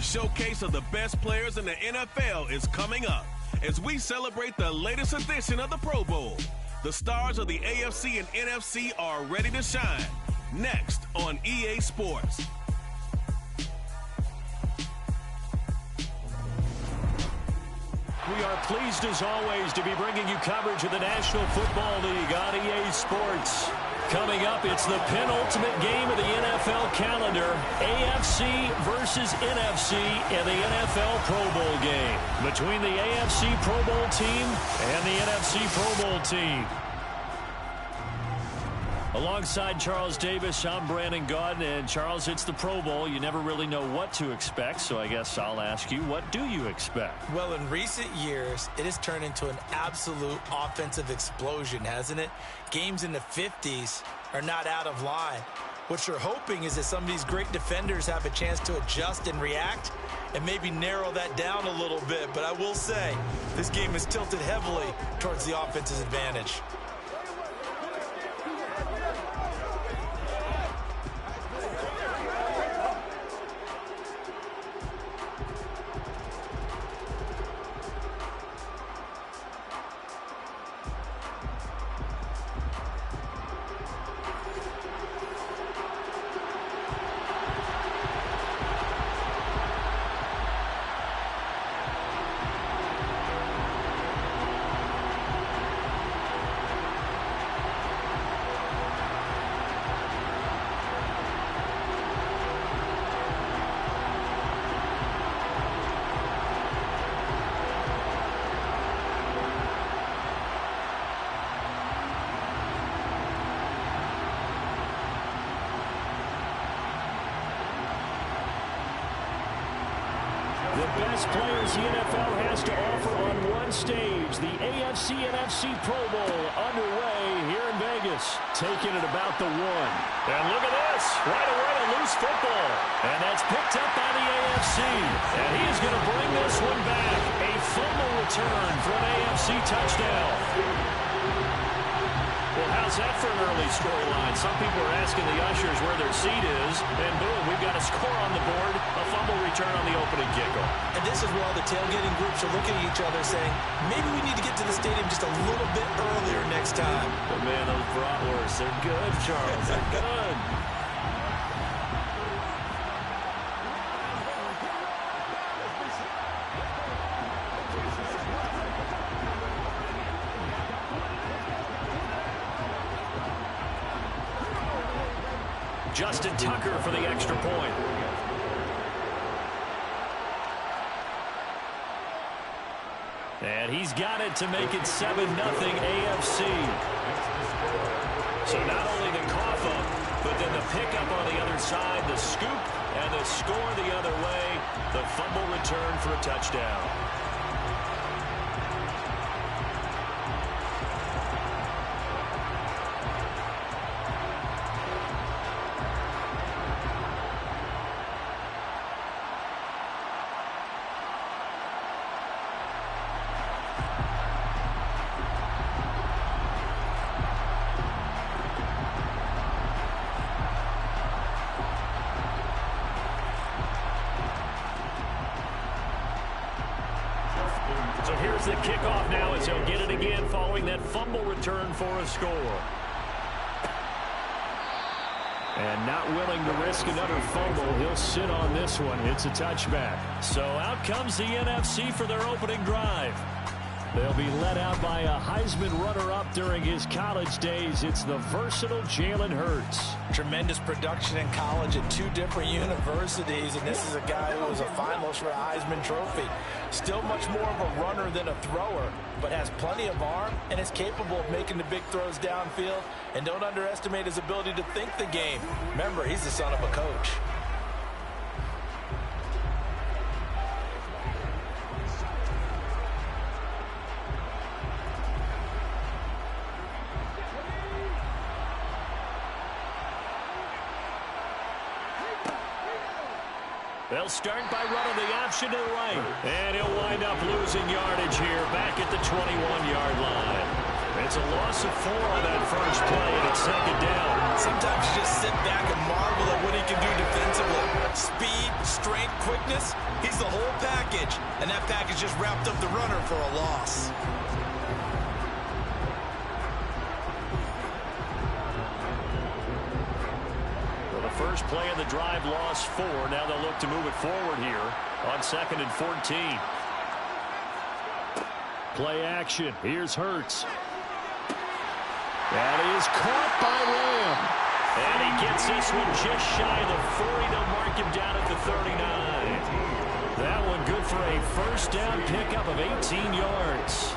The showcase of the best players in the NFL is coming up as we celebrate the latest edition of the Pro Bowl. The stars of the AFC and NFC are ready to shine. Next on EA Sports. We are pleased, as always, to be bringing you coverage of the National Football League on EA Sports. Coming up, it's the penultimate game of the NFL calendar, AFC versus NFC in the NFL Pro Bowl game between the AFC Pro Bowl team and the NFC Pro Bowl team. Alongside Charles Davis, I'm Brandon Gaudin, and Charles, it's the Pro Bowl. You never really know what to expect, so I guess I'll ask you, what do you expect? Well, in recent years, it has turned into an absolute offensive explosion, hasn't it? Games in the 50s are not out of line. What you're hoping is that some of these great defenders have a chance to adjust and react and maybe narrow that down a little bit. But I will say, this game is tilted heavily towards the offense's advantage. The best players the NFL has to offer on one stage. The AFC-NFC Pro Bowl underway here in Vegas. Taking it about the 1. And look at this. Right away, a loose football. And that's picked up by the AFC. And he is going to bring this one back. A fumble return for an AFC touchdown. Well, how's that for an early scoreline? Some people are asking the ushers where their seat is, and boom, we've got a score on the board, a fumble return on the opening kickoff. And this is where all the tailgating groups are looking at each other saying, maybe we need to get to the stadium just a little bit earlier next time. But man, those bratwursts, they're good, Charles. They're good. Justin Tucker for the extra point. And he's got it to make it 7-0 AFC. So not only the cough up, but then the pickup on the other side, the scoop, and the score the other way. The fumble return for a touchdown. So here's the kickoff now as he'll get it again following that fumble return for a score. And not willing to risk another fumble, he'll sit on this one. It's a touchback. So out comes the NFC for their opening drive. They'll be led out by a Heisman runner-up during his college days. It's the versatile Jalen Hurts. Tremendous production in college at 2 different universities, and this is a guy who was a finalist for a Heisman Trophy. Still much more of a runner than a thrower, but has plenty of arm and is capable of making the big throws downfield. And don't underestimate his ability to think the game. Remember, he's the son of a coach. They'll start by running the option to the right. And he'll wind up losing yardage here back at the 21-yard line. It's a loss of 4 on that first play, and it's second down. Sometimes you just sit back and marvel at what he can do defensively. Speed, strength, quickness, he's the whole package. And that package just wrapped up the runner for a loss. Well, the first play of the drive lost 4. Now they'll look to move it forward here on 2nd and 14. Play action. Here's Hurts. That is caught by Lamb. And he gets this one just shy of the 40. They'll mark him down at the 39. That one good for a first down pickup of 18 yards.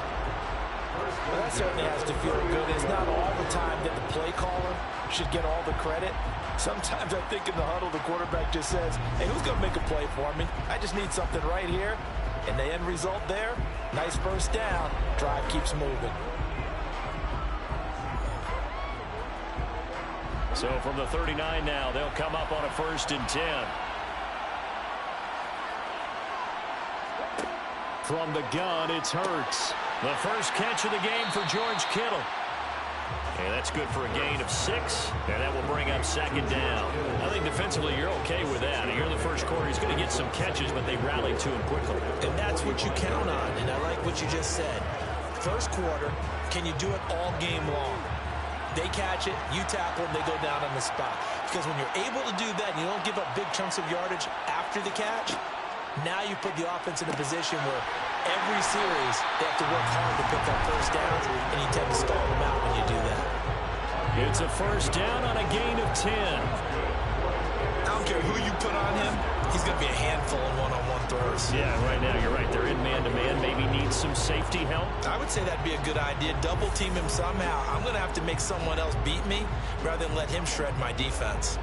Well, that certainly has to feel good. It's not all the time that the play caller should get all the credit. Sometimes I think in the huddle, the quarterback just says, hey, who's going to make a play for me? I just need something right here. And the end result there, nice first down. Drive keeps moving. So from the 39 now, they'll come up on a 1st and 10. From the gun, it's Hurts. The first catch of the game for George Kittle. And that's good for a gain of 6, and that will bring up 2nd down. I think defensively you're okay with that. Here in the first quarter, he's going to get some catches, but they rallied to him quickly. And that's what you count on, and I like what you just said. First quarter, can you do it all game long? They catch it, you tackle them, they go down on the spot. Because when you're able to do that and you don't give up big chunks of yardage after the catch, now you put the offense in a position where every series they have to work hard to pick up first downs, and you tend to stall them out when you do that. It's a first down on a gain of 10. I don't care who you put on him, he's going to be a handful in one-on-one throws. Yeah, right now you're right. They're in man-to-man. Maybe needs some safety help. I would say that'd be a good idea. Double team him somehow. I'm going to have to make someone else beat me rather than let him shred my defense.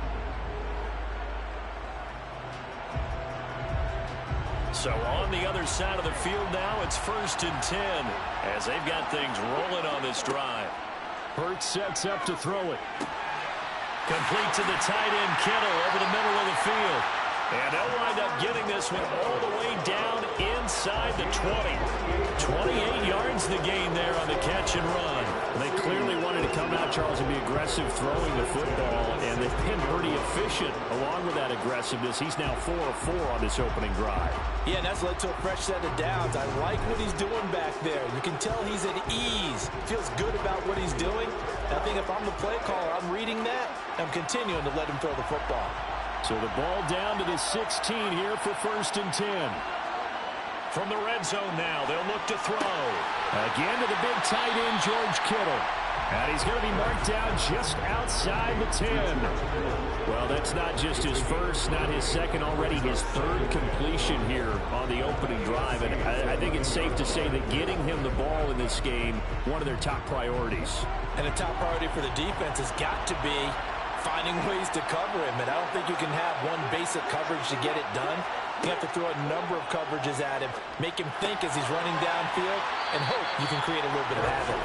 So on the other side of the field now, it's 1st and 10 as they've got things rolling on this drive. Hurts sets up to throw it. Complete to the tight end, Kittle, over the middle of the field. And they'll wind up getting this one all the way down inside the 20. 28 yards the gain there on the catch and run. They clearly wanted to come out, Charles, and be aggressive throwing the football, and they've been pretty efficient along with that aggressiveness. He's now 4 of 4 on this opening drive. Yeah, and that's led to a fresh set of downs. I like what he's doing back there. You can tell he's at ease. Feels good about what he's doing. I think if I'm the play caller, I'm reading that. I'm continuing to let him throw the football. So the ball down to the 16 here for 1st and 10. From the red zone now, they'll look to throw. Again to the big tight end, George Kittle. And he's going to be marked down just outside the 10. Well, that's not just his first, not his second, already his 3rd completion here on the opening drive. And I think it's safe to say that getting him the ball in this game, one of their top priorities. And a top priority for the defense has got to be finding ways to cover him. And I don't think you can have one basic coverage to get it done. You have to throw a number of coverages at him, make him think as he's running downfield, and hope you can create a little bit of havoc.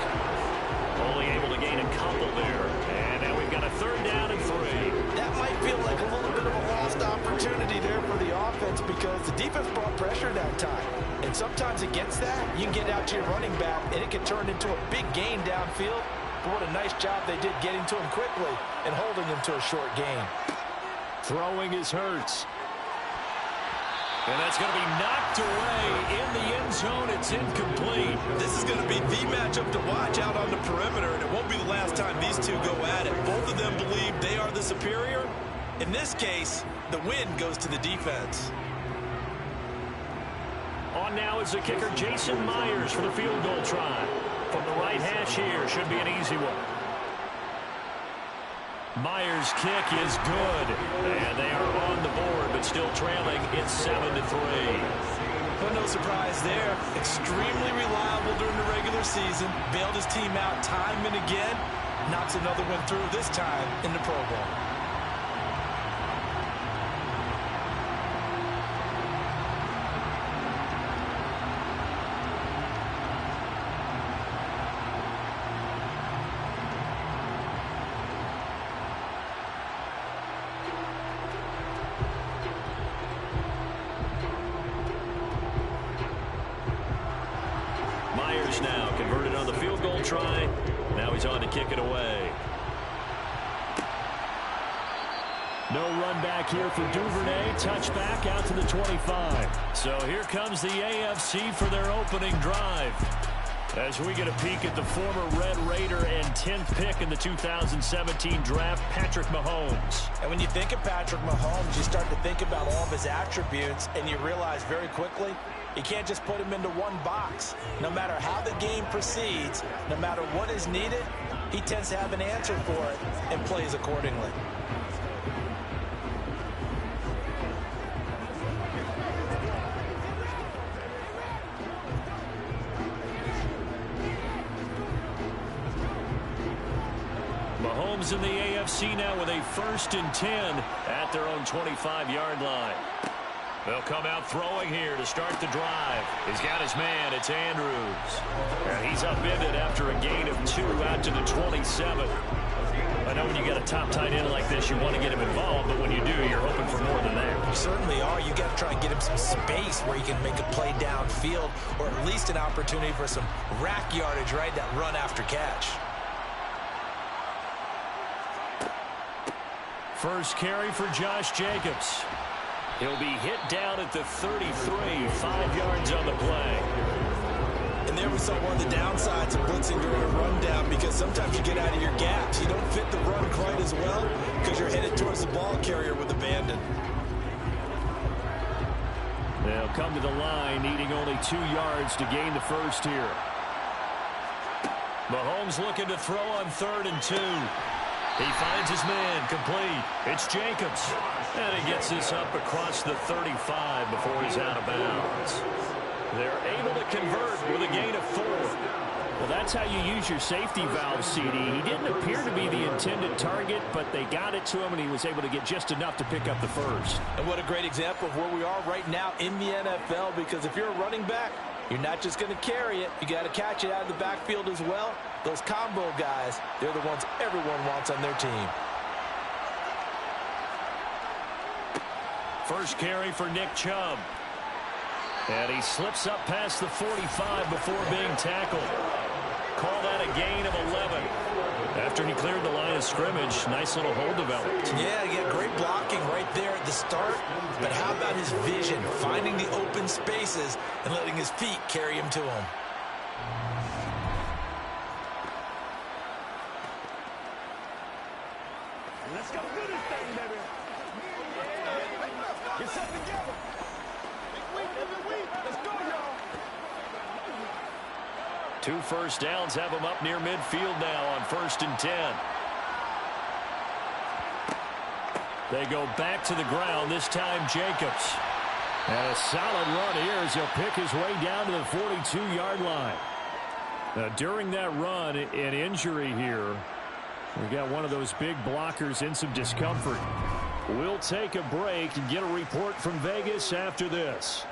Only able to gain a couple there. And now we've got a 3rd down and 3. That might feel like a little bit of a lost opportunity there for the offense because the defense brought pressure that time. And sometimes against that, you can get out to your running back, and it can turn into a big gain downfield. But what a nice job they did getting to him quickly and holding him to a short gain. Throwing his Hurts. And that's going to be knocked away in the end zone. It's incomplete. This is going to be the matchup to watch out on the perimeter, and it won't be the last time these two go at it. Both of them believe they are the superior. In this case, the win goes to the defense. On now is the kicker, Jason Myers, for the field goal try. From the right hash here, should be an easy one. Myers' kick is good, and they are on the board, but still trailing. It's 7-3. But no surprise there. Extremely reliable during the regular season. Bailed his team out time and again. Knocks another one through, this time in the Pro Bowl. Myers now converted on the field goal try. Now he's on to kick it away. No run back here for Duvernay. Touchback out to the 25. So here comes the AFC for their opening drive. As we get a peek at the former Red Raider and 10th pick in the 2017 draft, Patrick Mahomes. And when you think of Patrick Mahomes, you start to think about all of his attributes, and you realize very quickly, you can't just put him into one box. No matter how the game proceeds, no matter what is needed, he tends to have an answer for it and plays accordingly. Mahomes in the AFC now with a 1st and 10 at their own 25-yard line. They'll come out throwing here to start the drive. He's got his man. It's Andrews. And he's upended after a gain of 2 out to the 27. I know when you got a top tight end like this, you want to get him involved, but when you do, you're hoping for more than that. You certainly are. You got to try and get him some space where he can make a play downfield, or at least an opportunity for some rack yardage, right? That run after catch. First carry for Josh Jacobs. He'll be hit down at the 33, 5 yards on the play. And there we saw one of the downsides of blitzing during a rundown, because sometimes you get out of your gaps. You don't fit the run quite as well because you're headed towards the ball carrier with abandon. They'll come to the line, needing only 2 yards to gain the first here. Mahomes looking to throw on 3rd and 2. He finds his man, complete. It's Jacobs. And he gets this up across the 35 before he's out of bounds. They're able to convert with a gain of 4. Well, that's how you use your safety valve, CD. He didn't appear to be the intended target, but they got it to him, and he was able to get just enough to pick up the first. And what a great example of where we are right now in the NFL, because if you're a running back, you're not just going to carry it. You got to catch it out of the backfield as well. Those combo guys, they're the ones everyone wants on their team. First carry for Nick Chubb. And he slips up past the 45 before being tackled. Call that a gain of 11. After he cleared the line of scrimmage, nice little hole developed. Yeah, he had great blocking right there at the start. But how about his vision, finding the open spaces and letting his feet carry him to him? Let's go do this thing, baby. Get set together. Every week. Let's go, y'all. 2 first downs have him up near midfield now on 1st and 10. They go back to the ground, this time Jacobs. And a solid run here as he'll pick his way down to the 42-yard line. Now, during that run, an injury here. We got one of those big blockers in some discomfort. We'll take a break and get a report from Vegas after this.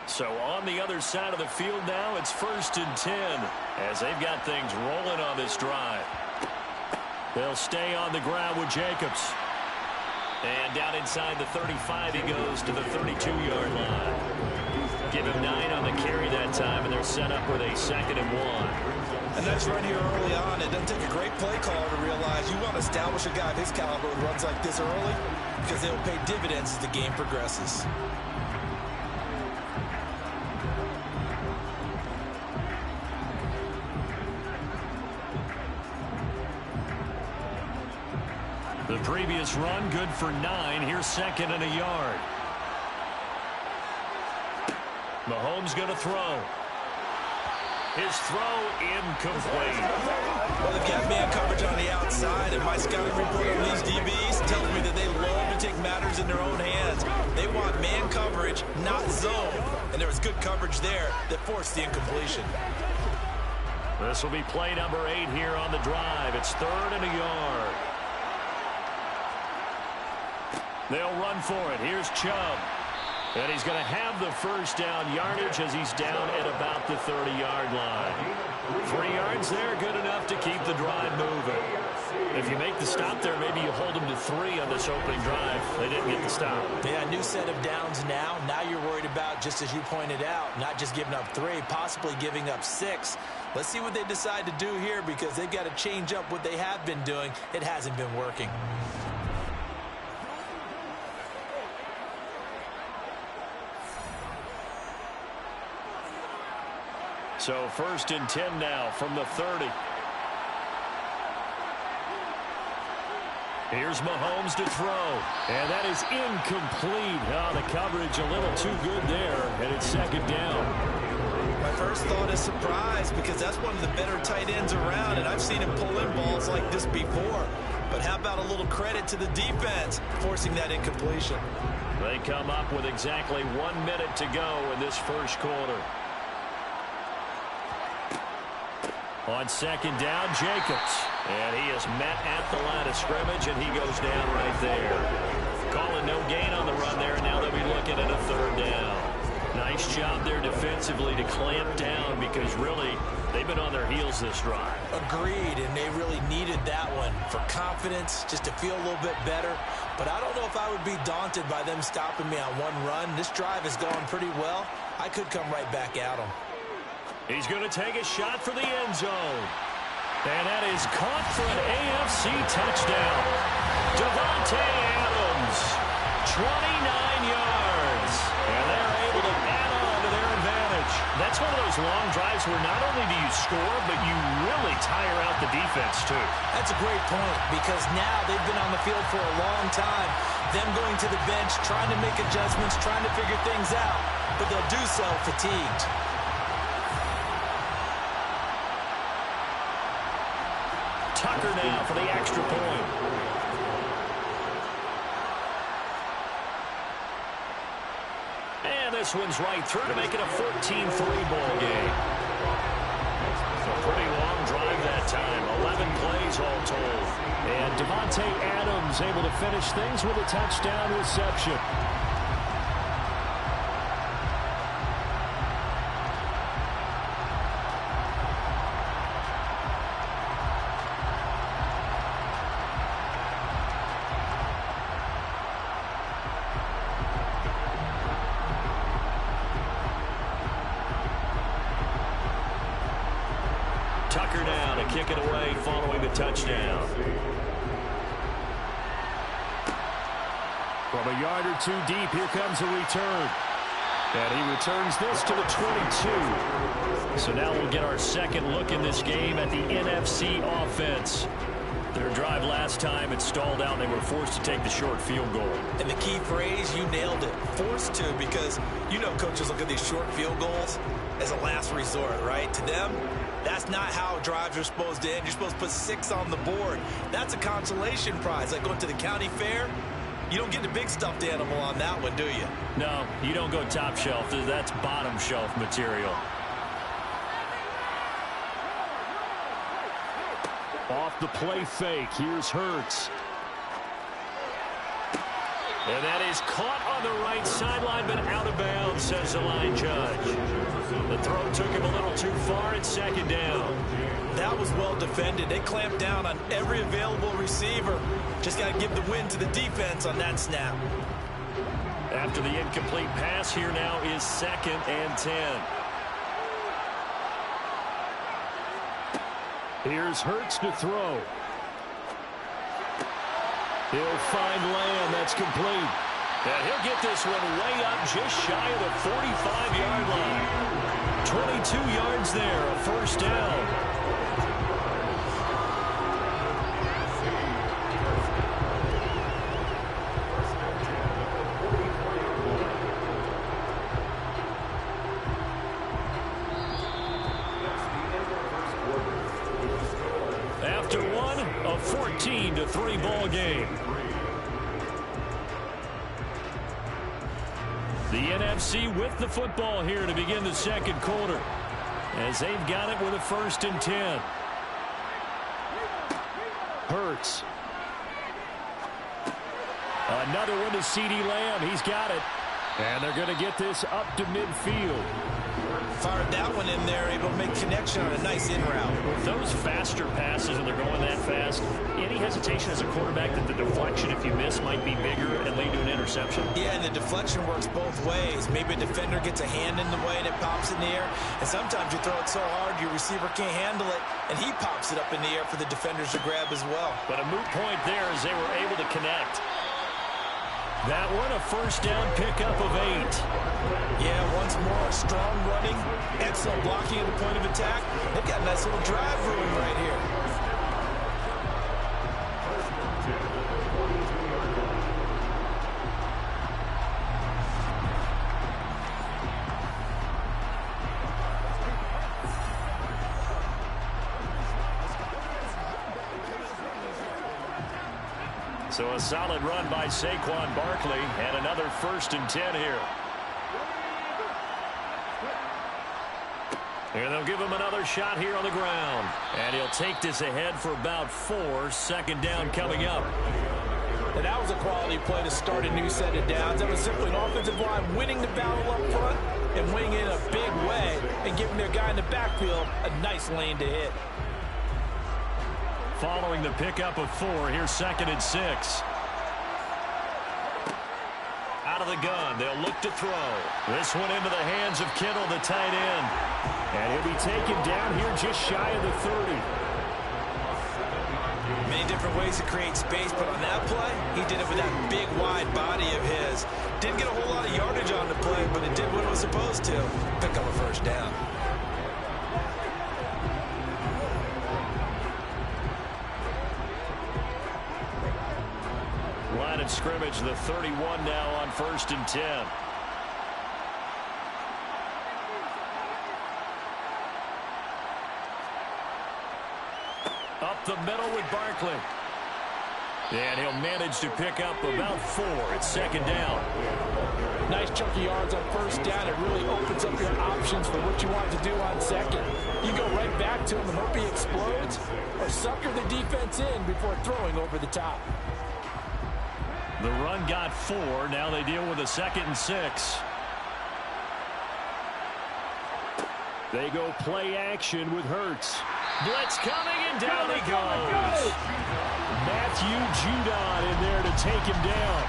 So on the other side of the field now, it's 1st and 10 as they've got things rolling on this drive. They'll stay on the ground with Jacobs. And down inside the 35, he goes to the 32-yard line. Give him 9 on the carry that time, and they're set up with a 2nd and 1. And that's right here early on. It doesn't take a great play caller to realize you want to establish a guy of his caliber who runs like this early, because they'll pay dividends as the game progresses. The previous run, good for 9. Here's 2nd and a yard. Mahomes going to throw. His throw incomplete. Well, they've got man coverage on the outside, and my scouting report on these DBs tells me that they love to take matters in their own hands. They want man coverage, not zone. And there was good coverage there that forced the incompletion. This will be play number 8 here on the drive. It's 3rd and a yard. They'll run for it. Here's Chubb. And he's going to have the first down yardage as he's down at about the 30-yard line. 3 yards there, good enough to keep the drive moving. If you make the stop there, maybe you hold them to 3 on this opening drive. They didn't get the stop. Yeah, new set of downs now. Now you're worried about, just as you pointed out, not just giving up 3, possibly giving up 6. Let's see what they decide to do here because they've got to change up what they have been doing. It hasn't been working. So 1st and 10 now from the 30. Here's Mahomes to throw. And that is incomplete. Oh, the coverage a little too good there. And it's 2nd down. My first thought is surprise because that's one of the better tight ends around. And I've seen him pull in balls like this before. But how about a little credit to the defense forcing that incompletion? They come up with exactly 1 minute to go in this first quarter. On 2nd down, Jacobs. And he is met at the line of scrimmage, and he goes down right there. Calling no gain on the run there, and now they'll be looking at a 3rd down. Nice job there defensively to clamp down because really they've been on their heels this drive. Agreed, and they really needed that one for confidence, just to feel a little bit better. But I don't know if I would be daunted by them stopping me on one run. This drive is going pretty well. I could come right back at them. He's going to take a shot for the end zone. And that is caught for an AFC touchdown. Davante Adams, 29 yards. And they're able to add on to their advantage. That's one of those long drives where not only do you score, but you really tire out the defense, too. That's a great point because now they've been on the field for a long time. Them going to the bench, trying to make adjustments, trying to figure things out. But they'll do so fatigued. Tucker now for the extra point. And this one's right through to make it a 14-3 ball game. A pretty long drive that time. 11 plays all told. And Davante Adams able to finish things with a touchdown reception. Tucker now to kick it away following the touchdown. From a yard or 2 deep, here comes a return. And he returns this to the 22. So now we'll get our second look in this game at the NFC offense. Their drive last time, it stalled out, and they were forced to take the short field goal. And the key phrase, you nailed it, forced to, because you know coaches look at these short field goals as a last resort, right? To them, that's not how drives are supposed to end. You're supposed to put 6 on the board. That's a consolation prize, like going to the county fair. You don't get the big stuffed animal on that one, do you? No, you don't go top shelf. That's bottom shelf material. Off the play fake, here's Hurts. And that is caught on the right sideline, but out of bounds, says the line judge. The throw took him a little too far. It's 2nd down. That was well defended. They clamped down on every available receiver. Just got to give the win to the defense on that snap. After the incomplete pass, here now is 2nd and 10. Here's Hurts to throw. He'll find Lamb. That's complete. And he'll get this one way up just shy of the 45-yard line. 22 yards there, a 1st down. After one, a 14-3 ball game. The NFC with the football here to begin the second quarter, as they've got it with a 1st and 10. Hurts. Another one to CeeDee Lamb. He's got it. And they're going to get this up to midfield. Fired that one in there, able to make connection on a nice in route. With those faster passes and they're going that fast, any hesitation as a quarterback that the deflection, if you miss, might be bigger and lead to an interception? Yeah, and the deflection works both ways. Maybe a defender gets a hand in the way and it pops in the air. And sometimes you throw it so hard your receiver can't handle it, and he pops it up in the air for the defenders to grab as well. But a moot point there as they were able to connect. That one, a first down pickup of 8. Yeah, once more, strong running, excellent blocking at the point of attack. They've got a nice little drive brewing right here. So a solid run by Saquon Barkley, and another 1st and 10 here. And they'll give him another shot here on the ground. And he'll take this ahead for about 4. Second down coming up. And that was a quality play to start a new set of downs. That was simply an offensive line winning the battle up front and winning it in a big way and giving their guy in the backfield a nice lane to hit. Following the pickup of 4, here's 2nd and 6. Out of the gun, they'll look to throw. This one into the hands of Kittle, the tight end. And he'll be taken down here just shy of the 30. Many different ways to create space, but on that play, he did it with that big, wide body of his. Didn't get a whole lot of yardage on the play, but it did what it was supposed to. Pick up a first down. Line of scrimmage, the 31 now on 1st and 10. Up the middle with Barkley. And he'll manage to pick up about 4. It's 2nd down. Nice chunky yards on 1st down. It really opens up your options for what you want to do on 2nd. You go right back to him and hope he explodes, or sucker the defense in before throwing over the top. The run got 4. Now they deal with a 2nd and 6. They go play action with Hurts. Blitz coming, and down he goes. Matthew Judon in there to take him down.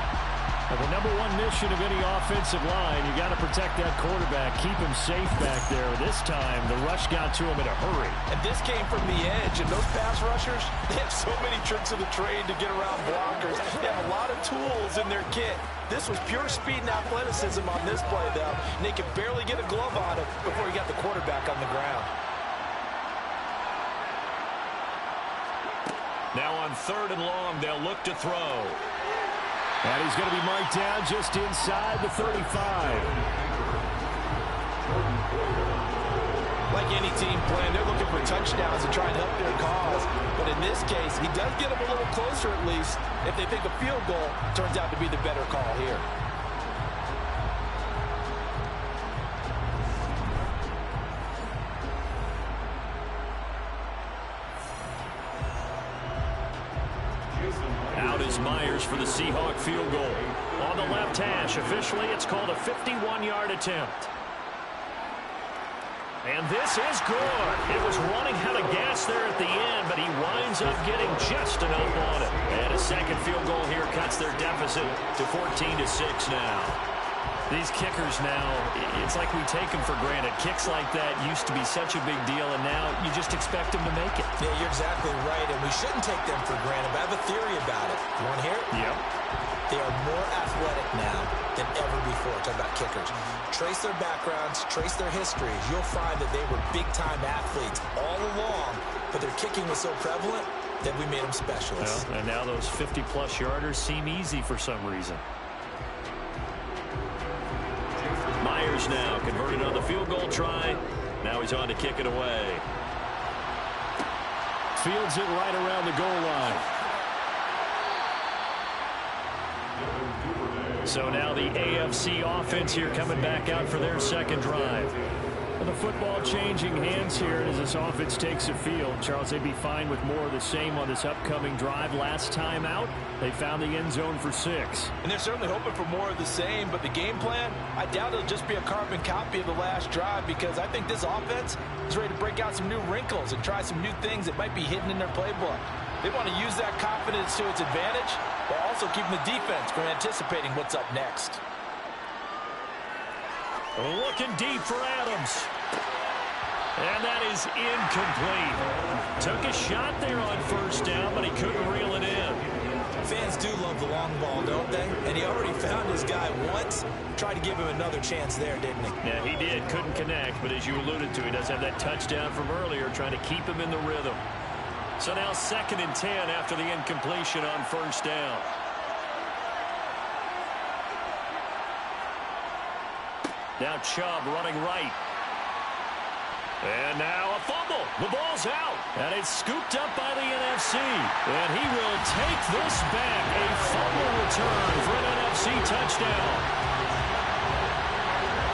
Now, the number 1 mission of any offensive line, you got to protect that quarterback, keep him safe back there. This time, the rush got to him in a hurry. And this came from the edge, and those pass rushers, they have so many tricks of the trade to get around blockers. They have a lot of tools in their kit. This was pure speed and athleticism on this play, though, and they could barely get a glove on him before he got the quarterback on the ground. Now on 3rd and long, they'll look to throw. And he's going to be marked down just inside the 35. Like any team playing, they're looking for touchdowns and trying to help their cause. But in this case, he does get them a little closer at least. If they think a field goal turns out to be the better call here. Out is Myers for the Seahawk field goal. On the left hash, officially it's called a 51-yard attempt. And this is good. It was running out of gas there at the end, but he winds up getting just enough on it. And a 2nd field goal here cuts their deficit to 14-6 now. These kickers now, it's like we take them for granted. Kicks like that used to be such a big deal, and now you just expect them to make it. Yeah, you're exactly right, and we shouldn't take them for granted. But I have a theory about it. You want to hear it? Yep. They are more athletic now than ever before. Talk about kickers. Trace their backgrounds, trace their histories. You'll find that they were big-time athletes all along, but their kicking was so prevalent that we made them specialists. Well, and now those 50-plus yarders seem easy for some reason. Myers now converted on the field goal try. Now he's on to kick it away. Fields it right around the goal line. So now the AFC offense here coming back out for their 2nd drive. Well, the football changing hands here as this offense takes the field. Charles, they'd be fine with more of the same on this upcoming drive. Last time out, they found the end zone for 6. And they're certainly hoping for more of the same, but the game plan, I doubt it'll just be a carbon copy of the last drive, because I think this offense is ready to break out some new wrinkles and try some new things that might be hidden in their playbook. They want to use that confidence to its advantage, while also keeping the defense from anticipating what's up next. Looking deep for Adams. And that is incomplete. Took a shot there on first down, but he couldn't reel it in. Fans do love the long ball, don't they? And he already found his guy once. Tried to give him another chance there, didn't he? Yeah, he did. Couldn't connect, but as you alluded to, he does have that touchdown from earlier, trying to keep him in the rhythm. So now 2nd and 10 after the incompletion on first down. Now Chubb running right. And now a fumble. The ball's out. And it's scooped up by the NFC. And he will take this back. A fumble return for an NFC touchdown.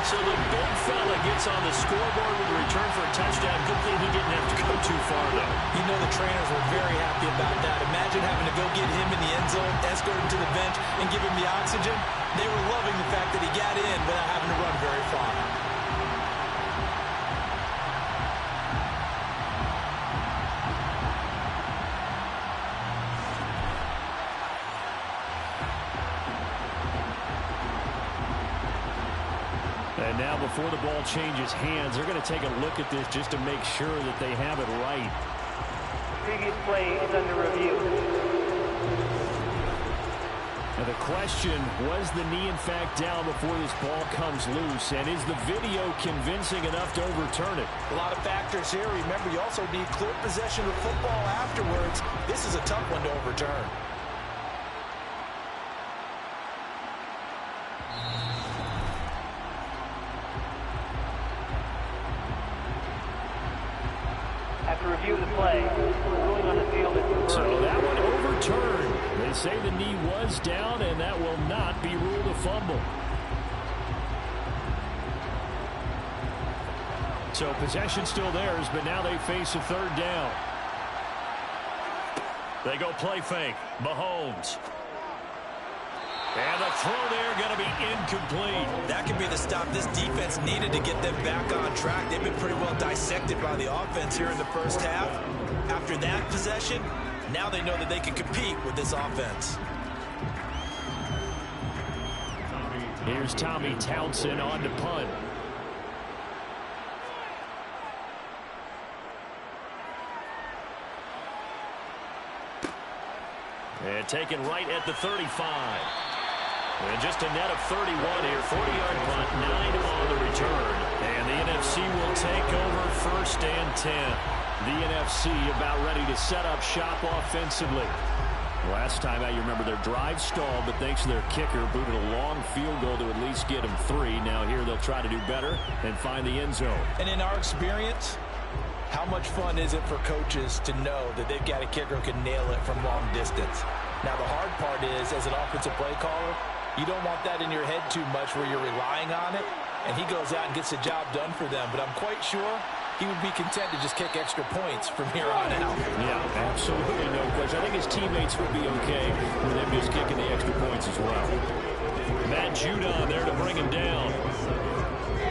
So the big fella gets on the scoreboard with a return for a touchdown. Good thing he didn't have to go too far, though. You know the trainers were very happy about that. Imagine having to go get him in the end zone, escort him to the bench, and give him the oxygen. They were loving the fact that he got in without having to run very far. And now before the ball changes hands, they're going to take a look at this just to make sure that they have it right. Previous play is under review. Now the question, was the knee in fact down before this ball comes loose? And is the video convincing enough to overturn it? A lot of factors here. Remember, you also need clear possession of football afterwards. This is a tough one to overturn. After review of the play, ruling on the field is reversed. So that one overturned. They say the knee was down, and that will not be ruled a fumble. So possession still theirs, but now they face a 3rd down. They go play fake. Mahomes. And the throw there going to be incomplete. That could be the stop this defense needed to get them back on track. They've been pretty well dissected by the offense here in the first half. After that possession, now they know that they can compete with this offense. Here's Tommy Townsend on to punt. And taken right at the 35. And just a net of 31 here. 40-yard punt, 9 on the return. And the NFC will take over 1st and 10. The NFC about ready to set up shop offensively. Last time out, you remember their drive stalled, but thanks to their kicker, booted a long field goal to at least get them 3. Now here they'll try to do better and find the end zone. And in our experience, how much fun is it for coaches to know that they've got a kicker who can nail it from long distance? Now the hard part is, as an offensive play caller, you don't want that in your head too much where you're relying on it, and he goes out and gets the job done for them. But I'm quite sure he would be content to just kick extra points from here on out. Yeah, absolutely no question. I think his teammates would be okay with him just kicking the extra points as well. Matt Judon there to bring him down.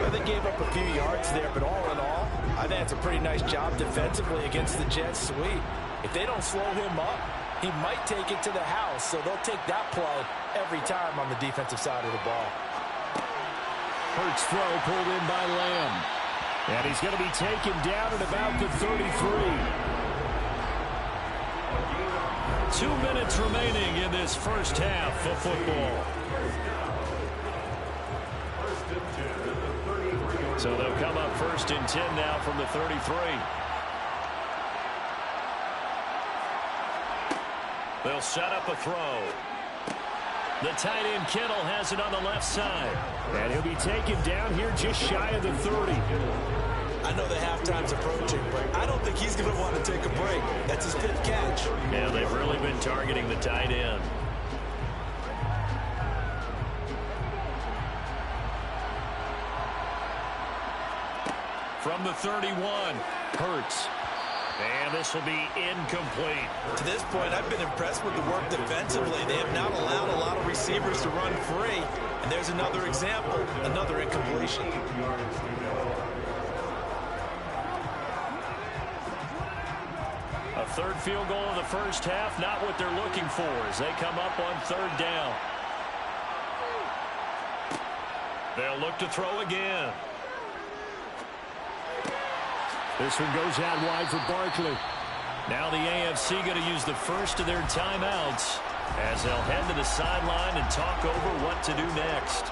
Well, they gave up a few yards there, but all in all, I think it's a pretty nice job defensively against the Jets sweep. If they don't slow him up, he might take it to the house, so they'll take that play every time on the defensive side of the ball. Hurts throw pulled in by Lamb. And he's going to be taken down at about the 33. 2 minutes remaining in this first half of football. So they'll come up 1st and 10 now from the 33. They'll set up a throw. The tight end Kittle has it on the left side. And he'll be taken down here just shy of the 30. I know the halftime's approaching, but I don't think he's going to want to take a break. That's his 5th catch. Yeah, they've really been targeting the tight end. From the 31, Hurts. And this will be incomplete. To this point, I've been impressed with the work defensively. They have not allowed a lot of receivers to run free. And there's another example, another incompletion. A third field goal in the first half, not what they're looking for as they come up on third down. They'll look to throw again. This one goes out wide for Barkley. Now the AFC going to use the first of their timeouts as they'll head to the sideline and talk over what to do next.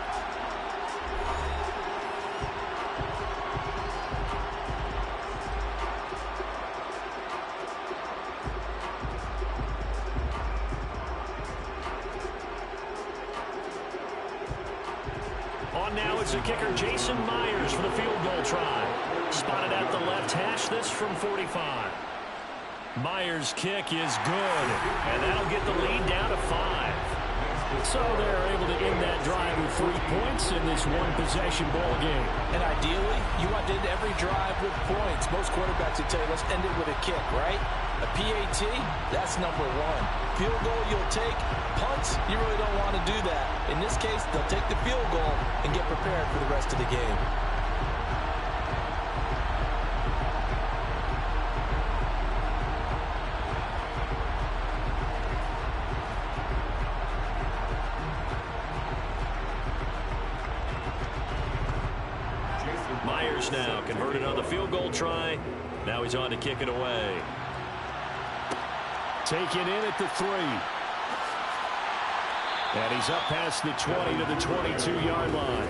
On now it's the kicker Jason Myers for the field goal try. Spotted at the left hash, this from 45. Myers' kick is good, and that'll get the lead down to 5. So they're able to end that drive with 3 points in this one-possession ball game. And ideally, you want to end every drive with points. Most quarterbacks would tell you, let's end it with a kick, right? A PAT, that's number one. Field goal you'll take. Punts, you really don't want to do that. In this case, they'll take the field goal and get prepared for the rest of the game. Myers now converted on the field goal try. Now he's on to kick it away. Taken in at the 3. And he's up past the 20 to the 22-yard line.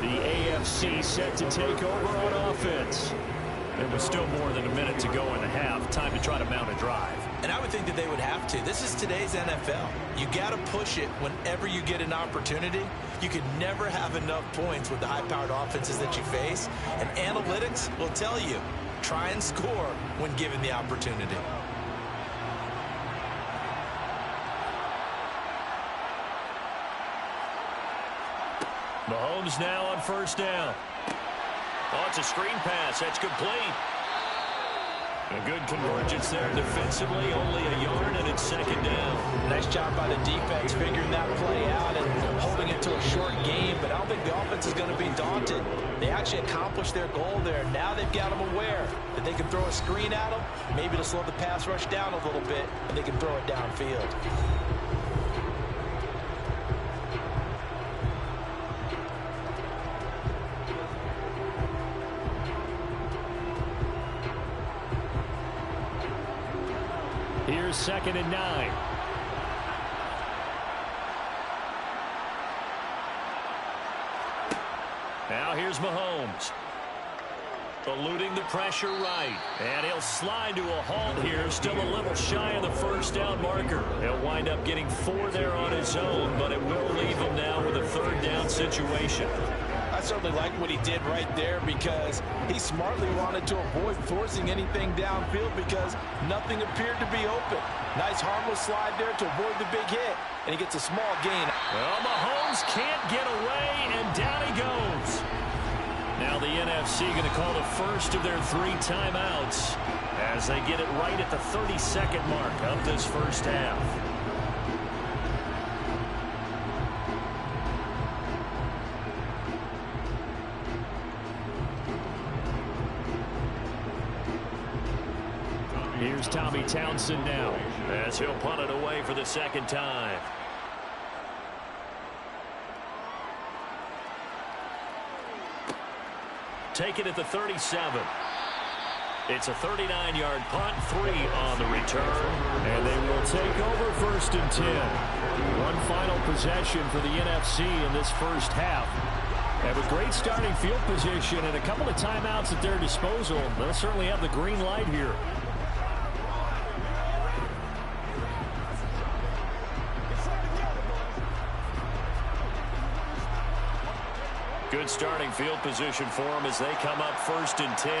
The AFC set to take over on offense. There was still more than a minute to go in the half. Time to try to mount a drive. And I would think that they would have to. This is today's NFL. You got to push it whenever you get an opportunity. You can never have enough points with the high-powered offenses that you face. And analytics will tell you, try and score when given the opportunity. Mahomes now on first down. Oh, it's a screen pass. That's complete. A good convergence there defensively. Only a yard, and it's second down. Nice job by the defense figuring that play out and holding it to a short game. But I don't think the offense is going to be daunted. They actually accomplished their goal there. Now they've got them aware that they can throw a screen at them. Maybe to slow the pass rush down a little bit, and they can throw it downfield. Here's 2nd and 9. Now here's Mahomes. Eluding the pressure right. And he'll slide to a halt here. Still a little shy of the first down marker. He'll wind up getting 4 there on his own, but it will leave him now with a third down situation. I certainly like what he did right there because he smartly wanted to avoid forcing anything downfield because nothing appeared to be open. Nice harmless slide there to avoid the big hit, and he gets a small gain. Well, Mahomes can't get away, and down he goes. Now the NFC going to call the first of their 3 timeouts as they get it right at the 30-second mark of this first half. Here's Tommy Townsend now. As he'll punt it away for the second time. Take it at the 37. It's a 39-yard punt, 3 on the return. And they will take over 1st and 10. One final possession for the NFC in this first half. And with great starting field position and a couple of timeouts at their disposal, they'll certainly have the green light here. Good starting field position for them as they come up 1st and 10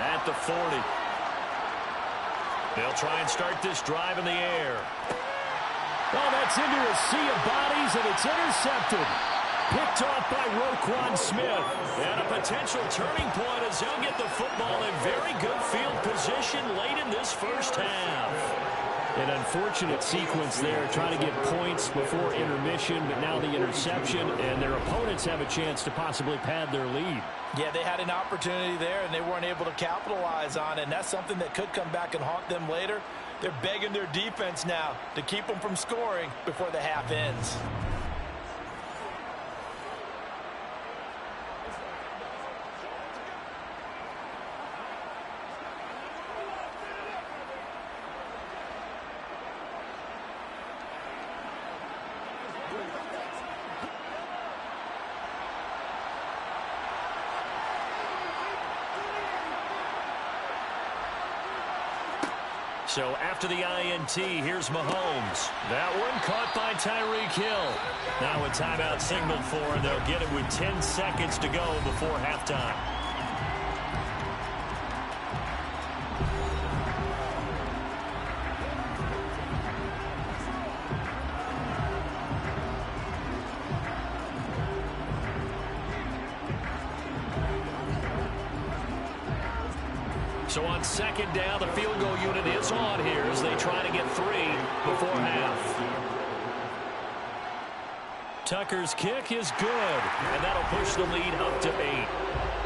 at the 40. They'll try and start this drive in the air. Oh, that's into a sea of bodies, and it's intercepted. Picked off by Roquan Smith. And a potential turning point as they'll get the football in very good field position late in this first half. An unfortunate sequence there, trying to get points before intermission, but now the interception, and their opponents have a chance to possibly pad their lead. Yeah, they had an opportunity there, and they weren't able to capitalize on it, and that's something that could come back and haunt them later. They're begging their defense now to keep them from scoring before the half ends. So after the INT, here's Mahomes. That one caught by Tyreek Hill. Now a timeout signaled for, and they'll get it with 10 seconds to go before halftime. So on second down, the field goal unit is on here as they try to get 3 before half. Tucker's kick is good, and that'll push the lead up to 8.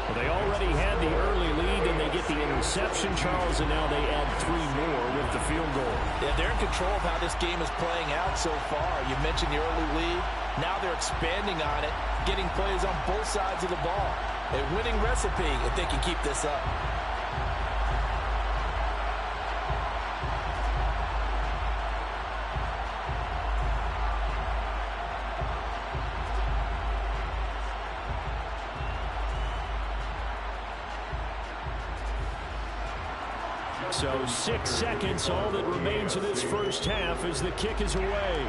Well, they already had the early lead, and they get the interception, Charles, and now they add 3 more with the field goal. Yeah, they're in control of how this game is playing out so far. You mentioned the early lead. Now they're expanding on it, getting plays on both sides of the ball. A winning recipe if they can keep this up. So 6 seconds, all that remains of this first half as the kick is away.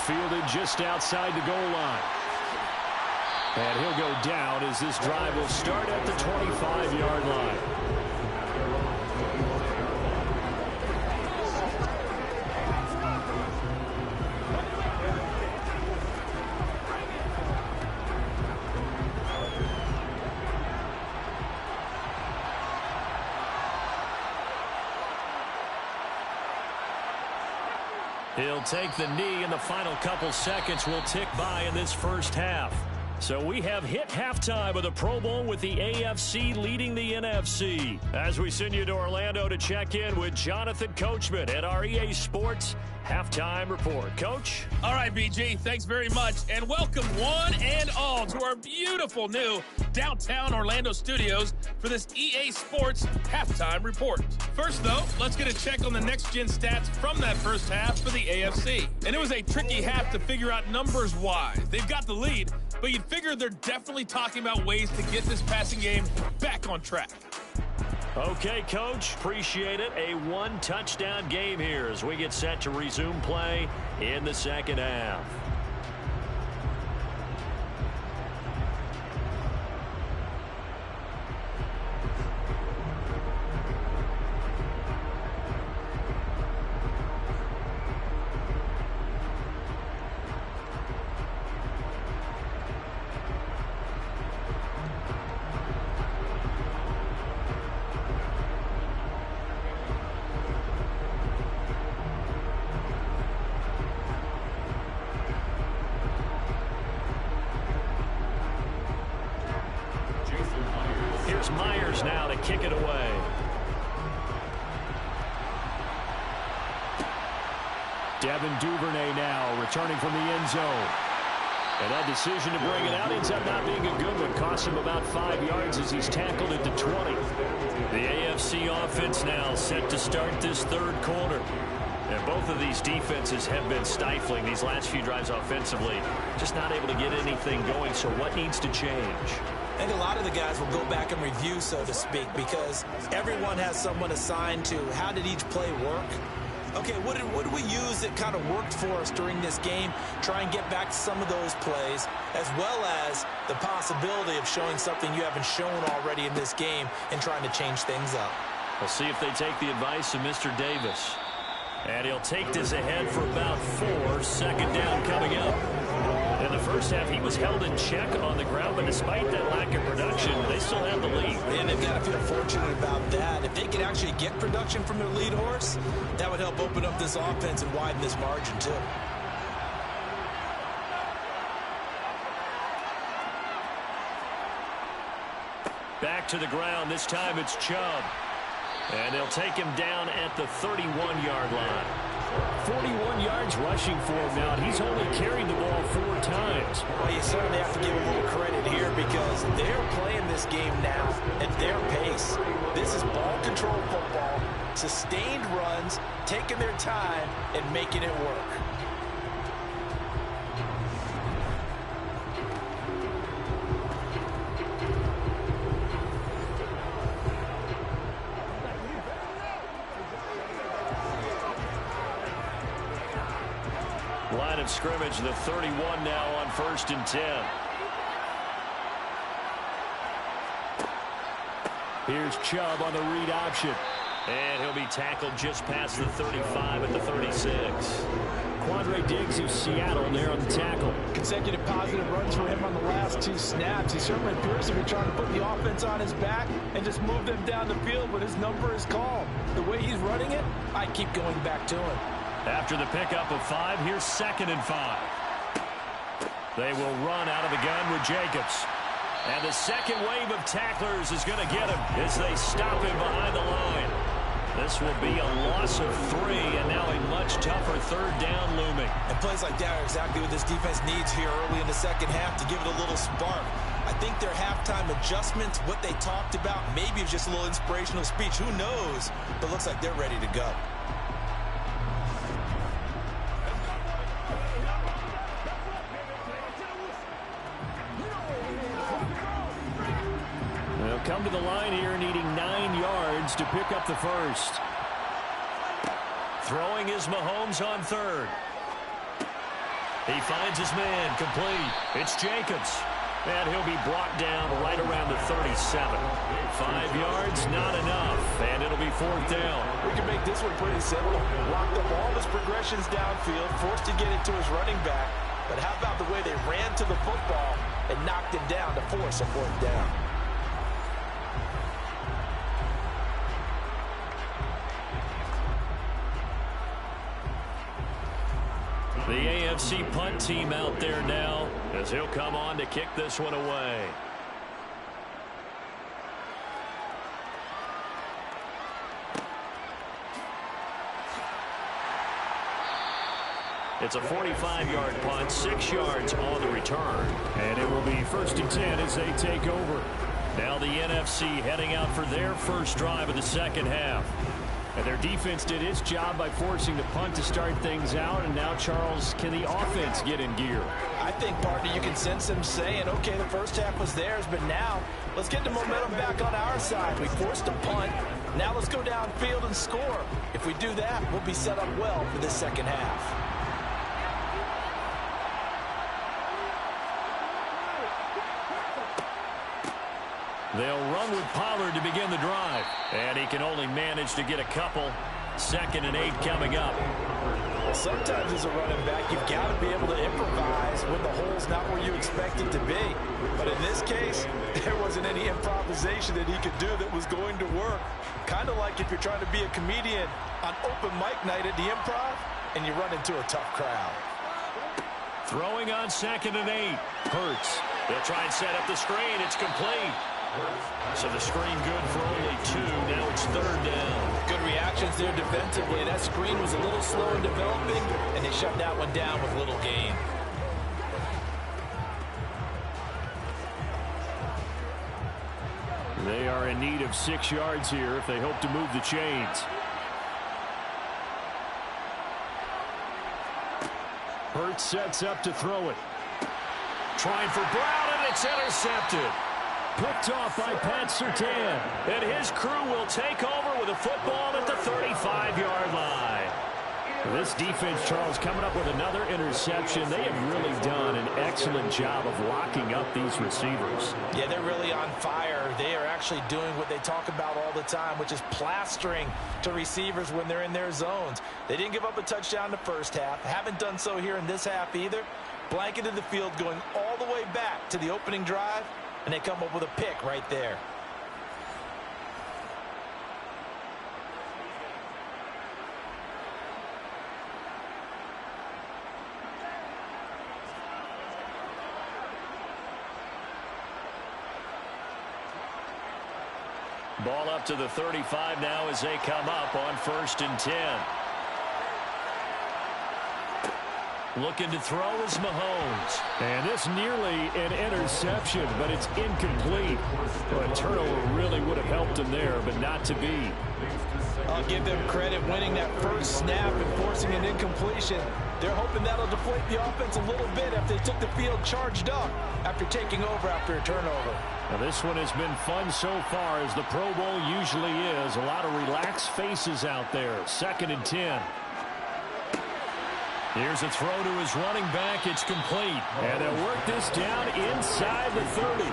Fielded just outside the goal line. And he'll go down as this drive will start at the 25-yard line. He'll take the knee, and the final couple seconds will tick by in this first half. So we have hit halftime of the Pro Bowl with the AFC leading the NFC. As we send you to Orlando to check in with Jonathan Coachman at our EA Sports Halftime Report. Coach? All right, BG, thanks very much. And welcome one and all to our beautiful new downtown Orlando studios for this EA Sports Halftime Report. First, though, let's get a check on the next-gen stats from that first half for the AFC. And it was a tricky half to figure out numbers-wise. They've got the lead, but you'd figure they're definitely talking about ways to get this passing game back on track. Okay, Coach, appreciate it. A one-touchdown game here as we get set to resume play in the second half. Myers now to kick it away. Devin Duvernay now returning from the end zone. And that decision to bring it out ends up not being a good one. Cost him about 5 yards as he's tackled at the 20. The AFC offense now set to start this third quarter. And both of these defenses have been stifling these last few drives offensively. Just not able to get anything going, so what needs to change? I think a lot of the guys will go back and review, so to speak, because everyone has someone assigned to how did each play work. Okay, what did we use that kind of worked for us during this game? Try and get back to some of those plays, as well as the possibility of showing something you haven't shown already in this game and trying to change things up. We'll see if they take the advice of Mr. Davis. And he'll take this ahead for about 4. Second down coming up. In the first half, he was held in check on the ground, but despite that lack of production, they still have the lead. And they've got to feel fortunate about that. If they could actually get production from their lead horse, that would help open up this offense and widen this margin, too. Back to the ground. This time it's Chubb. And they'll take him down at the 31-yard line. 41 yards rushing for him now, and he's only carried the ball 4 times. Well, you certainly have to give him a little credit here because they're playing this game now at their pace. This is ball control football, sustained runs, taking their time, and making it work. Line of scrimmage, the 31 now on 1st and 10. Here's Chubb on the read option. And he'll be tackled just past the 35 at the 36. Quandre Diggs of Seattle there on the tackle. Consecutive positive runs for him on the last 2 snaps. He certainly appears to be trying to put the offense on his back and just move them down the field when his number is called. The way he's running it, I keep going back to him. After the pickup of 5, here's 2nd and 5. They will run out of the gun with Jacobs. And the second wave of tacklers is going to get him as they stop him behind the line. This will be a loss of 3, and now a much tougher 3rd down looming. And plays like that are exactly what this defense needs here early in the second half to give it a little spark. I think their halftime adjustments, what they talked about, maybe it was just a little inspirational speech. Who knows? But it looks like they're ready to go. Come to the line here, needing 9 yards to pick up the first. Throwing is Mahomes on 3rd. He finds his man, complete. It's Jacobs. And he'll be brought down right around the 37. 5 yards, not enough. And it'll be 4th down. We can make this one pretty simple. Locked up all his progressions downfield, forced to get it to his running back. But how about the way they ran to the football and knocked him down to force a 4th down? The AFC punt team out there now as he'll come on to kick this one away. It's a 45-yard punt, 6 yards on the return. And it will be 1st and 10 as they take over. Now the NFC heading out for their first drive of the second half. And their defense did its job by forcing the punt to start things out. And now, Charles, can the offense get in gear? I think, partner, you can sense them saying, okay, the first half was theirs, but now let's get the momentum back on our side. We forced a punt. Now let's go downfield and score. If we do that, we'll be set up well for this second half. They'll run with Pollard to begin the drive. And he can only manage to get a couple. 2nd and 8 coming up. Well, sometimes as a running back, you've got to be able to improvise when the hole's not where you expect it to be. But in this case, there wasn't any improvisation that he could do that was going to work. Kind of like if you're trying to be a comedian on open mic night at the Improv and you run into a tough crowd. Throwing on 2nd and 8. Hurts. They'll try and set up the screen. It's complete. So the screen good for only 2. Now it's 3rd down. Good reactions there defensively. That screen was a little slow in developing, and they shut that one down with little gain. They are in need of 6 yards here if they hope to move the chains. Hurts sets up to throw it. Trying for Brown, and it's intercepted. Picked off by Pat Surtain. And his crew will take over with a football at the 35-yard line. This defense, Charles, coming up with another interception. They have really done an excellent job of locking up these receivers. Yeah, they're really on fire. They are actually doing what they talk about all the time, which is plastering to receivers when they're in their zones. They didn't give up a touchdown in the first half. Haven't done so here in this half either. Blanketed the field going all the way back to the opening drive, and they come up with a pick right there. Ball up to the 35 now as they come up on 1st and 10. Looking to throw is Mahomes. And this nearly an interception, but it's incomplete. Well, a turnover really would have helped him there, but not to be. I'll give them credit winning that first snap and forcing an incompletion. They're hoping that'll deflate the offense a little bit after they took the field charged up after taking over after a turnover. Now this one has been fun so far, as the Pro Bowl usually is. A lot of relaxed faces out there. 2nd and 10. Here's a throw to his running back. It's complete. And they'll work this down inside the 30.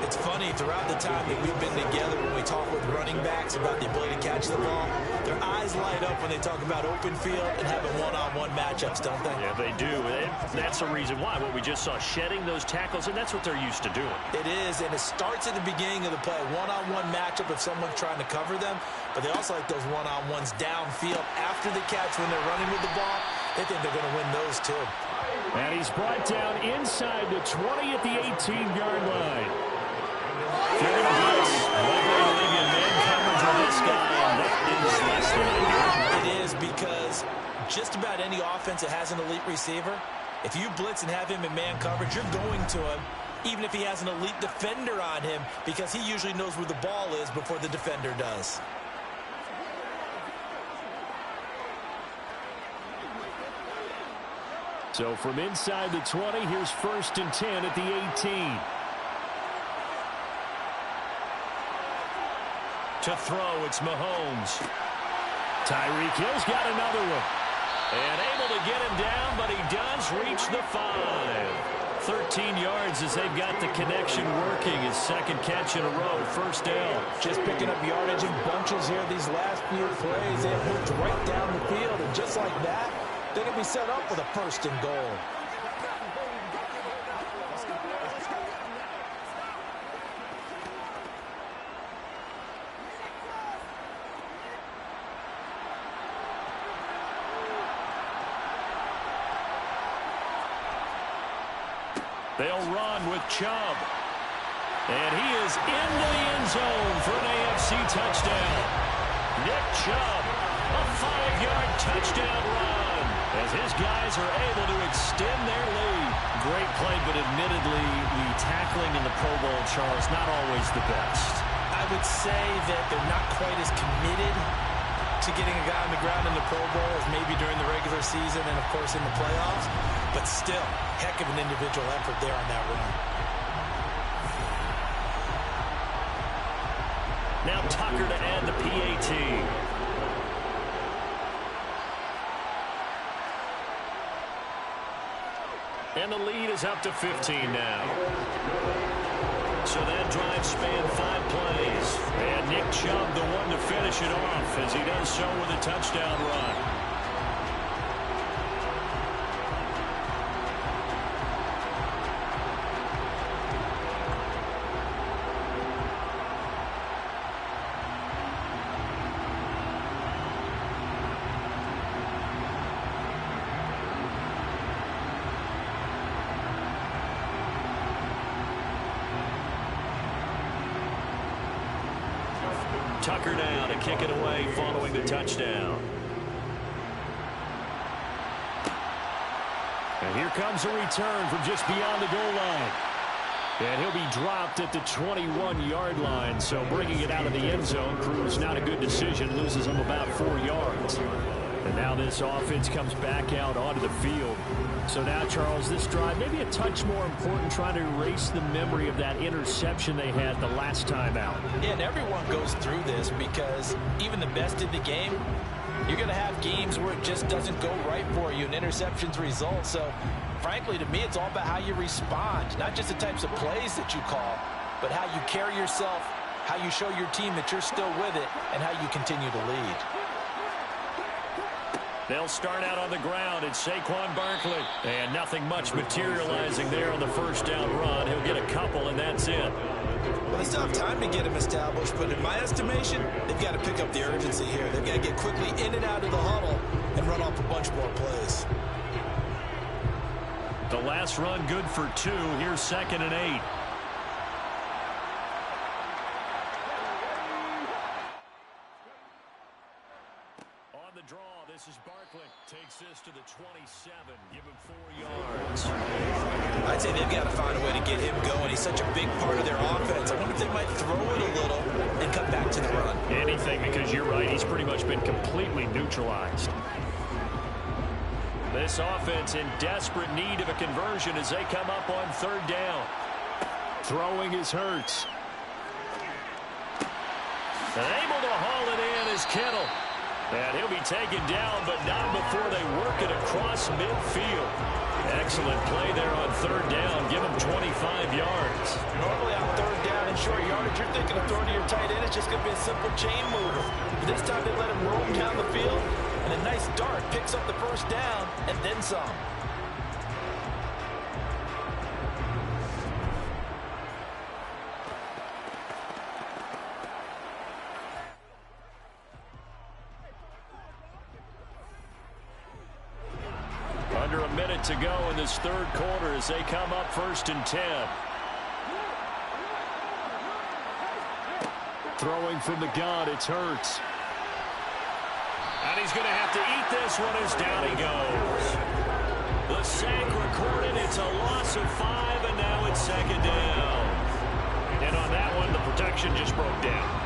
It's funny, throughout the time that we've been together, when we talk with running backs about the ability to catch the ball, their eyes light up when they talk about open field and having one-on-one matchups, don't they? Yeah, they do. And that's the reason why. What we just saw, shedding those tackles, and that's what they're used to doing. It is, and it starts at the beginning of the play. One-on-one matchup if someone's trying to cover them, but they also like those one-on-ones downfield after the catch when they're running with the ball. They think they're going to win those, too. And he's brought down inside the 20 at the 18-yard line. They're going to blitz. Likely to leave you in man coverage on this guy, and that is less than enough. It is, because just about any offense that has an elite receiver, if you blitz and have him in man coverage, you're going to him, even if he has an elite defender on him, because he usually knows where the ball is before the defender does. So from inside the 20, here's 1st and 10 at the 18. To throw, it's Mahomes. Tyreek Hill's got another one. And able to get him down, but he does reach the 5. 13 yards as they've got the connection working. His 2nd catch in a row, 1st down. Just picking up yardage in bunches here these last few plays. They have moved right down the field, and just like that, they're going to be set up with a 1st and goal. They'll run with Chubb. And he is into the end zone for an AFC touchdown. Nick Chubb, a 5-yard touchdown run, as his guys are able to extend their lead. Great play, but admittedly, the tackling in the Pro Bowl, Charles, not always the best. I would say that they're not quite as committed to getting a guy on the ground in the Pro Bowl as maybe during the regular season and, of course, in the playoffs. But still, heck of an individual effort there on that run. Now Tucker to add the PAT. And the lead is up to 15 now. So that drive spanned 5 plays. And Nick Chubb, the one to finish it off, as he does so with a touchdown run. Tucker down to kick it away following the touchdown. And here comes a return from just beyond the goal line. And he'll be dropped at the 21-yard line. So bringing it out of the end zone proves not a good decision. Loses him about 4 yards. And now this offense comes back out onto the field. So now, Charles, this drive maybe a touch more important, trying to erase the memory of that interception they had the last time out. Yeah, and everyone goes through this, because even the best in the game, you're going to have games where it just doesn't go right for you and interceptions result. So, frankly, to me, it's all about how you respond, not just the types of plays that you call, but how you carry yourself, how you show your team that you're still with it, and how you continue to lead. They'll start out on the ground. It's Saquon Barkley. And nothing much materializing there on the first down run. He'll get a couple, and that's it. Well, they still have time to get him established, but in my estimation, they've got to pick up the urgency here. They've got to get quickly in and out of the huddle and run off a bunch more plays. The last run good for 2. Here's 2nd and 8. On the draw, this is Barkley. Takes this to the 27. Give him 4 yards. I'd say they've got to find a way to get him going. He's such a big part of their offense. I wonder if they might throw it a little and come back to the run. Anything, because you're right. He's pretty much been completely neutralized. This offense in desperate need of a conversion as they come up on 3rd down. Throwing is Hurts. And able to haul it in is Kittle. And he'll be taken down, but not before they work it across midfield. Excellent play there on 3rd down. Give him 25 yards. Normally on 3rd down and short yardage, you're thinking of throwing to your tight end. It's just going to be a simple chain mover. But this time they let him roam down the field, and a nice dart picks up the first down and then some. Under a minute to go in this 3rd quarter as they come up 1st and 10. Throwing from the gun, it's Hurts. And he's going to have to eat this one as down he goes. The sack recorded. It's a loss of 5, and now it's 2nd down. And on that one, the protection just broke down.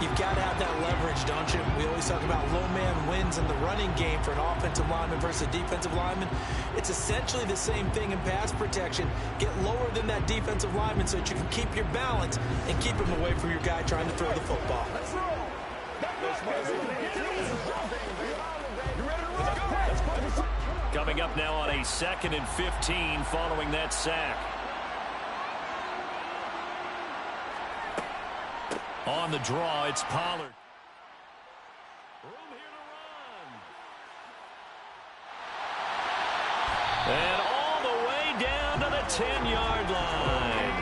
You've got to have that leverage, don't you? We always talk about low man wins in the running game for an offensive lineman versus a defensive lineman. It's essentially the same thing in pass protection. Get lower than that defensive lineman so that you can keep your balance and keep him away from your guy trying to throw the football. Coming up now on a 2nd and 15 following that sack. On the draw, it's Pollard. Room here to run. And all the way down to the 10-yard line.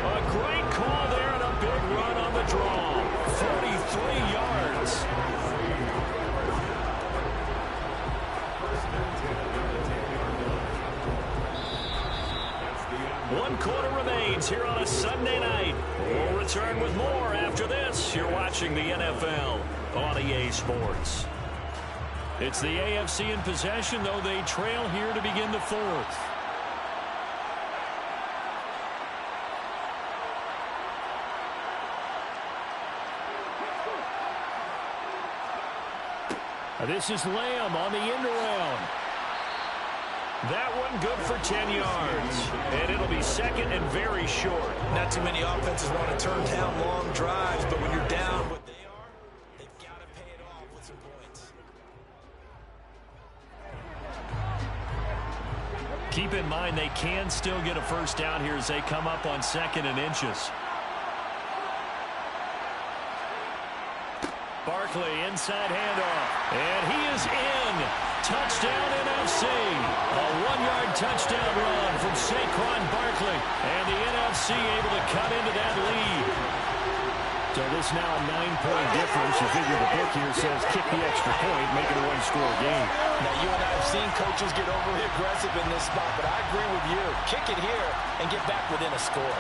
A great call there and a big run on the draw. 43 yards. One quarter remains here on a Sunday night. We'll return with more after this. You're watching the NFL on EA Sports. It's the AFC in possession, though they trail here to begin the 4th. This is Lamb on the end around. That one good for 10 yards. And it'll be 2nd and very short. Not too many offenses want to turn down long drives, but when you're down what they are, they've got to pay it off with some points. Keep in mind they can still get a first down here as they come up on 2nd and inches. Barkley inside handoff. And he is in. Touchdown NFC. A 1-yard touchdown run from Saquon Barkley. And the NFC able to cut into that lead. So this now a 9-point difference. You figure the book here says kick the extra point, make it a 1-score game. Now, you and I have seen coaches get overly aggressive in this spot, but I agree with you. Kick it here and get back within a score.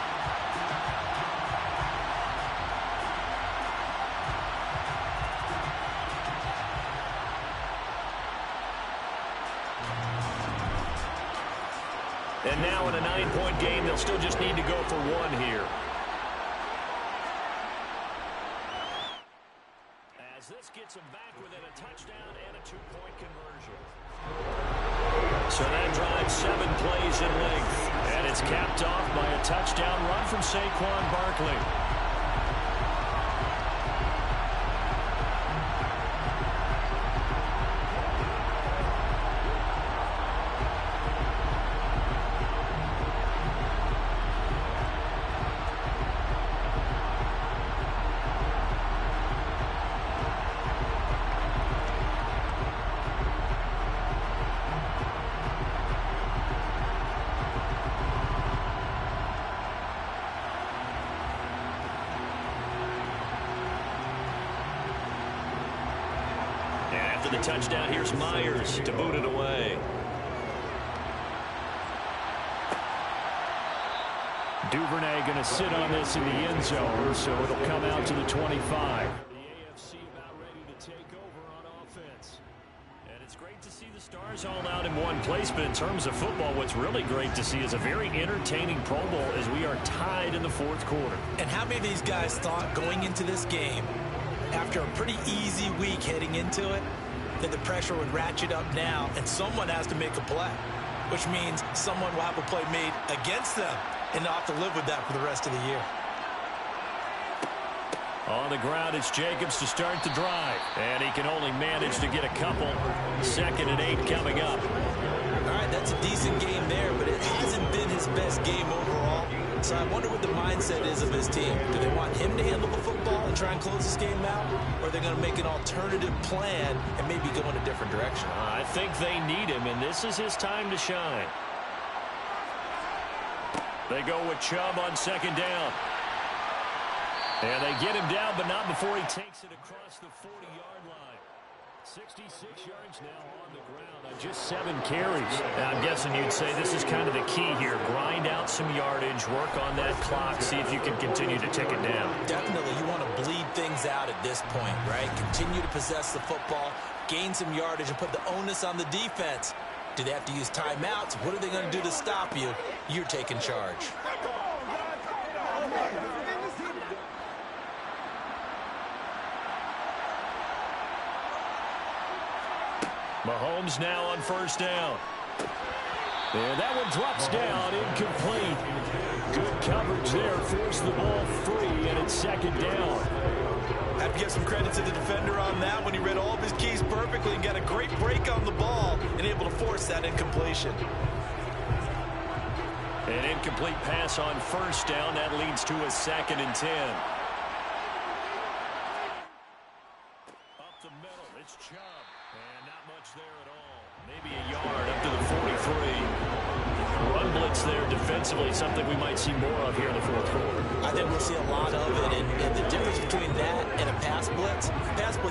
And now in a 9-point game, they'll still just need to go for 1 here. As this gets them back within a touchdown and a 2-point conversion. So that drives 7 plays in length. And it's capped off by a touchdown run from Saquon Barkley. after the touchdown. Here's Myers to boot it away. Duvernay going to sit on this in the end zone, so it'll come out to the 25. The AFC about ready to take over on offense. And it's great to see the Stars all out in one place, but in terms of football, what's really great to see is a very entertaining Pro Bowl as we are tied in the fourth quarter. And how many of these guys thought going into this game, after a pretty easy week heading into it, that the pressure would ratchet up now and someone has to make a play, which means someone will have a play made against them and not have to live with that for the rest of the year. On the ground, it's Jacobs to start the drive. And he can only manage to get a couple. 2nd and 8 coming up. All right, that's a decent game there, but it hasn't been his best game overall. So I wonder what the mindset is of his team. Do they want him to handle the football and try and close this game out? Or are they going to make an alternative plan and maybe go in a different direction? I think they need him, and this is his time to shine. They go with Chubb on 2nd down. And they get him down, but not before he takes it across the 40-yard line. 66 yards now on the ground on just 7 carries. Now, I'm guessing you'd say this is kind of the key here. Grind out some yardage, work on that clock, see if you can continue to tick it down. Definitely, you want to bleed things out at this point, right? Continue to possess the football, gain some yardage, and put the onus on the defense. Do they have to use timeouts? What are they going to do to stop you? You're taking charge. Mahomes now on 1st down. And that one drops down, incomplete. Good coverage there, forced the ball free, and it's 2nd down. Have to give some credit to the defender on that when he read all of his keys perfectly and got a great break on the ball and able to force that incompletion. An incomplete pass on 1st down. That leads to a 2nd and 10. Up the middle, it's Chubb. And not much there at all. Maybe a yard up to the 43. Run blitz there defensively, something we might see more of here in the fourth quarter. I think we'll see a lot of it, and the difference between that and a pass blitz,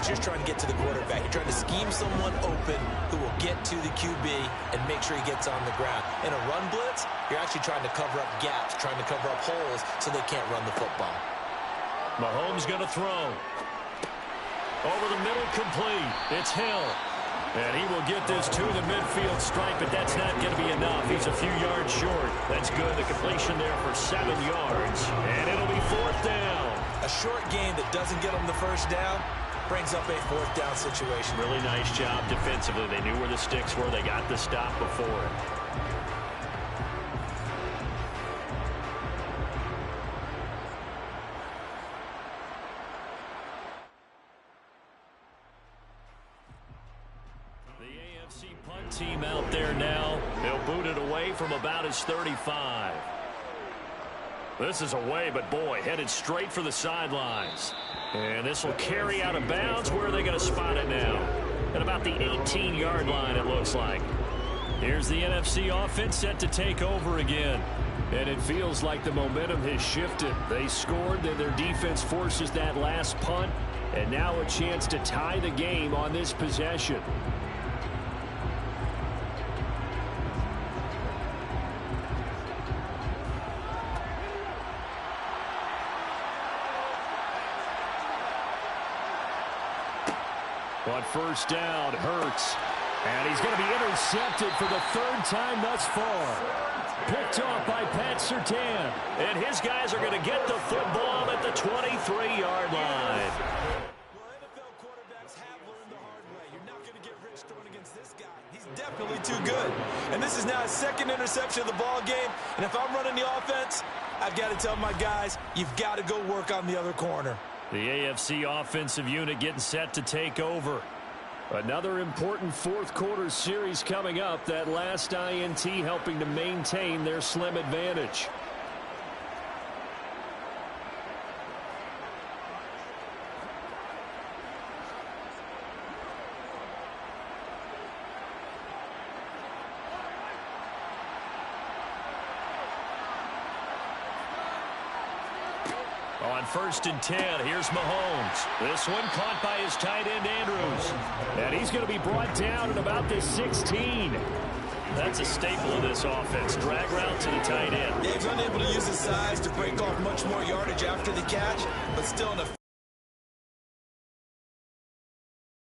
you're trying to get to the quarterback. You're trying to scheme someone open who will get to the QB and make sure he gets on the ground. In a run blitz, you're actually trying to cover up gaps, trying to cover up holes so they can't run the football. Mahomes going to throw. Over the middle, complete. It's Hill. And he will get this to the midfield stripe, but that's not going to be enough. He's a few yards short. That's good. The completion there for 7 yards. And it'll be 4th down. A short game that doesn't get them the 1st down brings up a 4th down situation. Really nice job defensively. They knew where the sticks were. They got the stop before it. Punt team out there now. They'll boot it away from about his 35. This is away, but boy, headed straight for the sidelines. And this will carry out of bounds. Where are they going to spot it now? At about the 18-yard line, it looks like. Here's the NFC offense set to take over again. And it feels like the momentum has shifted. They scored, then their defense forces that last punt. And now a chance to tie the game on this possession. On 1st down, Hurts. And he's going to be intercepted for the 3rd time thus far. Picked off by Pat Surtain. And his guys are going to get the football at the 23-yard line. Well, NFL quarterbacks have learned the hard way. You're not going to get rich throwing against this guy. He's definitely too good. And this is now his 2nd interception of the ball game. And if I'm running the offense, I've got to tell my guys, you've got to go work on the other corner. The AFC offensive unit getting set to take over. Another important 4th quarter series coming up. That last INT helping to maintain their slim advantage. On 1st and 10, here's Mahomes. This one caught by his tight end, Andrews. And he's going to be brought down at about the 16. That's a staple of this offense. Drag route to the tight end. Yeah, he's unable to use his size to break off much more yardage after the catch, but still enough.